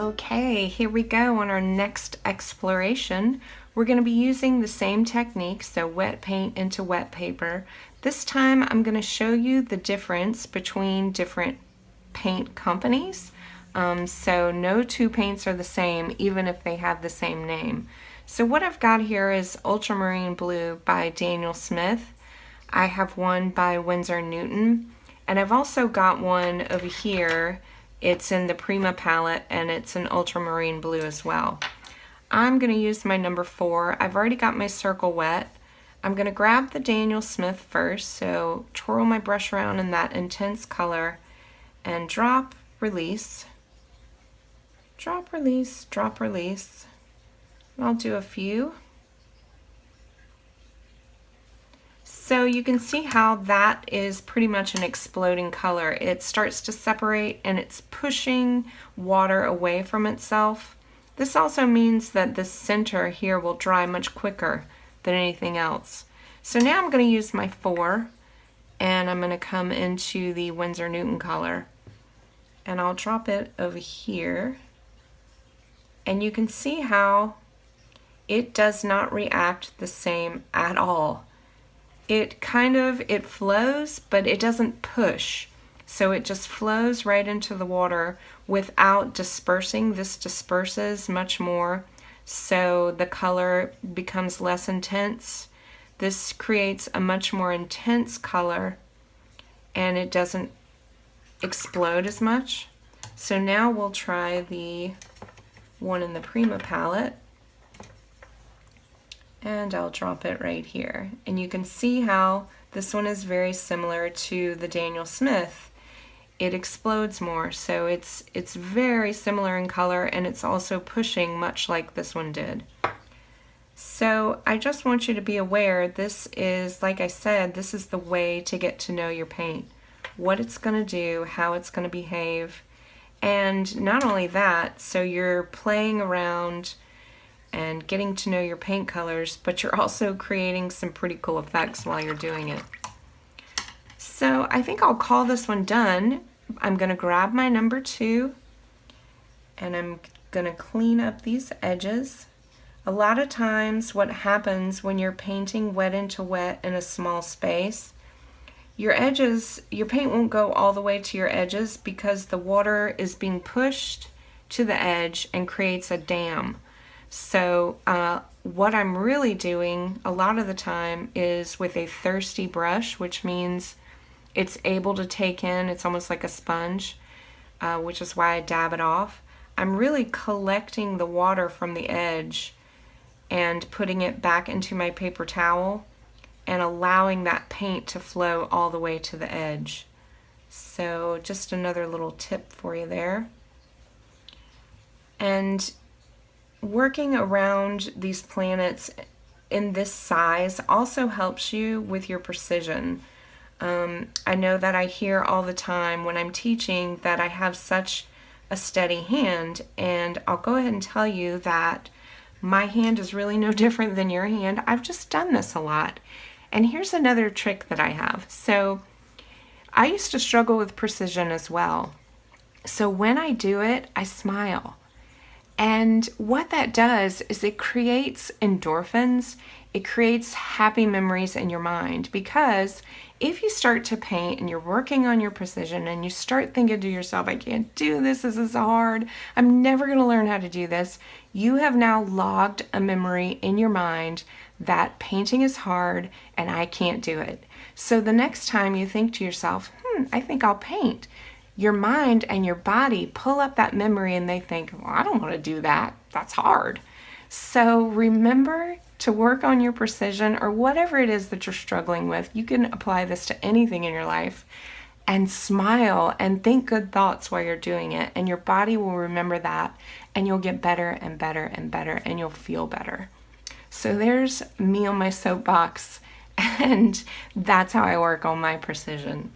Okay, here we go on our next exploration. We're going to be using the same technique, so wet paint into wet paper. This time I'm going to show you the difference between different paint companies. So no two paints are the same, even if they have the same name. So what I've got here is Ultramarine Blue by Daniel Smith. I have one by Winsor Newton, and I've also got one over here. It's in the Prima palette, and it's an ultramarine blue as well. I'm going to use my number 4. I've already got my circle wet. I'm going to grab the Daniel Smith first, so twirl my brush around in that intense color and drop, release, drop, release, drop, release. And I'll do a few. So you can see how that is pretty much an exploding color. It starts to separate and it's pushing water away from itself. This also means that the center here will dry much quicker than anything else. So now I'm going to use my 4 and I'm going to come into the Winsor Newton color and I'll drop it over here, and you can see how it does not react the same at all. It flows, but it doesn't push. So it just flows right into the water without dispersing. This disperses much more, so the color becomes less intense. This creates a much more intense color, and it doesn't explode as much. So now we'll try the one in the Prima palette. And I'll drop it right here. And you can see how this one is very similar to the Daniel Smith. It explodes more, so it's very similar in color, and it's also pushing much like this one did. So I just want you to be aware, this is, like I said, this is the way to get to know your paint. What it's going to do, how it's going to behave, and not only that, so you're playing around and getting to know your paint colors, but you're also creating some pretty cool effects while you're doing it. So I think I'll call this one done. I'm going to grab my number 2 and I'm going to clean up these edges. A lot of times what happens when you're painting wet into wet in a small space, your paint won't go all the way to your edges because the water is being pushed to the edge and creates a dam. So what I'm really doing a lot of the time is with a thirsty brush, which means it's able to take in, it's almost like a sponge, which is why I dab it off. I'm really collecting the water from the edge and putting it back into my paper towel and allowing that paint to flow all the way to the edge. So just another little tip for you there. And working around these planets in this size also helps you with your precision. I know that I hear all the time when I'm teaching that I have such a steady hand, and I'll go ahead and tell you that my hand is really no different than your hand. I've just done this a lot. And here's another trick that I have. So I used to struggle with precision as well. So when I do it, I smile. And what that does is it creates endorphins. It creates happy memories in your mind, because if you start to paint and you're working on your precision and you start thinking to yourself, I can't do this, this is hard, I'm never going to learn how to do this, you have now logged a memory in your mind that painting is hard and I can't do it. So the next time you think to yourself, I think I'll paint, your mind and your body pull up that memory and they think, well, I don't want to do that. That's hard. So remember to work on your precision, or whatever it is that you're struggling with. You can apply this to anything in your life, and smile and think good thoughts while you're doing it. And your body will remember that, and you'll get better and better and better, and you'll feel better. So there's me on my soapbox, and that's how I work on my precision.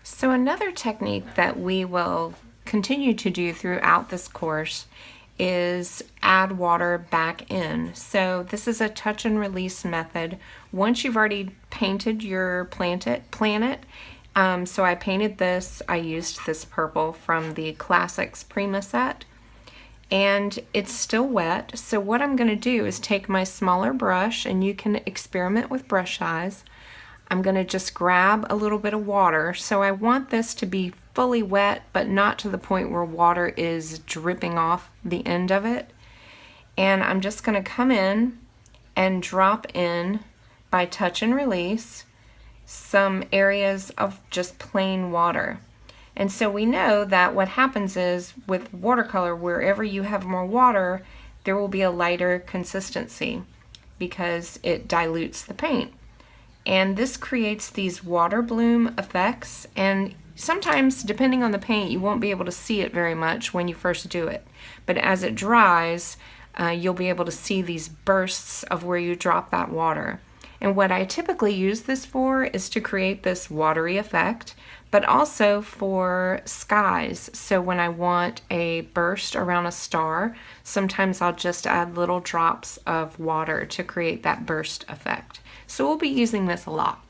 So another technique that we will continue to do throughout this course is add water back in. So this is a touch and release method. Once you've already painted your planet, so I painted this, I used this purple from the Classics Prima set, and it's still wet. So what I'm going to do is take my smaller brush, and you can experiment with brush size. I'm going to just grab a little bit of water. So I want this to be fully wet, but not to the point where water is dripping off the end of it. And I'm just going to come in and drop in by touch and release some areas of just plain water. And so we know that what happens is with watercolor, wherever you have more water, there will be a lighter consistency because it dilutes the paint. And this creates these water bloom effects, and sometimes, depending on the paint, you won't be able to see it very much when you first do it. But as it dries, you'll be able to see these bursts of where you drop that water. And what I typically use this for is to create this watery effect, but also for skies. So when I want a burst around a star, sometimes I'll just add little drops of water to create that burst effect. So we'll be using this a lot.